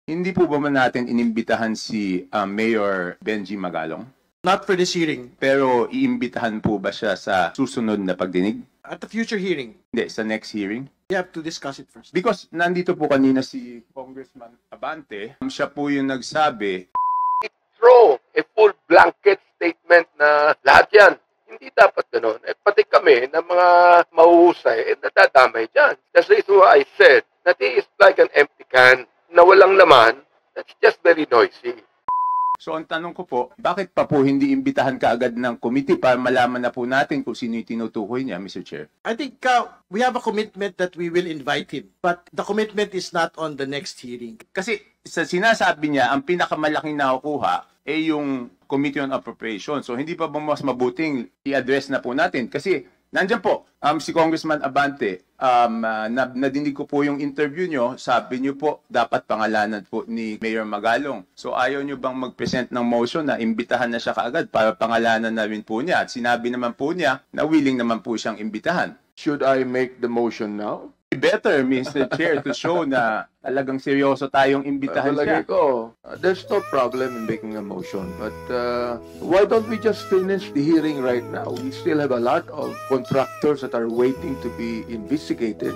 Hindi po ba natin inimbitahan si Mayor Benji Magalong? Not for this hearing. Pero iimbitahan po ba siya sa susunod na pagdinig? At the future hearing, Hindi, sa next hearing? we have to discuss it first. Because nandito po kanina si Congressman Abante, siya po yung nagsabi, throw a full blanket statement na lahat yan. Hindi dapat gano'n. Pati kami na mga mahuhusay, nadadamay dyan. That's the reason why I said that it is like an empty can na walang laman. That's just very noisy. so ang tanong ko po, bakit pa po hindi imbitahan kaagad ng committee para malaman na po natin kung sino yung tinutukoy niya, Mr. Chair? I think we have a commitment that we will invite him. But the commitment is not on the next hearing. Kasi sa sinasabi niya, ang pinakamalaking nakukuha ay yung Committee on Appropriation. So hindi pa ba mas mabuting i-address na po natin? Kasi nandiyan po, si Congressman Abante, nadinig ko po yung interview nyo, sabi nyo po, dapat pangalanan po ni Mayor Magalong. So ayaw nyo bang mag-present ng motion na imbitahan na siya kaagad para pangalanan na rin po niya? At sinabi naman po niya na willing naman po siyang imbitahan. Should I make the motion now? Better, Mr. Chair, to show na talagang seryoso tayong imbitahan siya. Palagay ko, there's no problem in making a motion. But why don't we just finish the hearing right now? We still have a lot of contractors that are waiting to be investigated.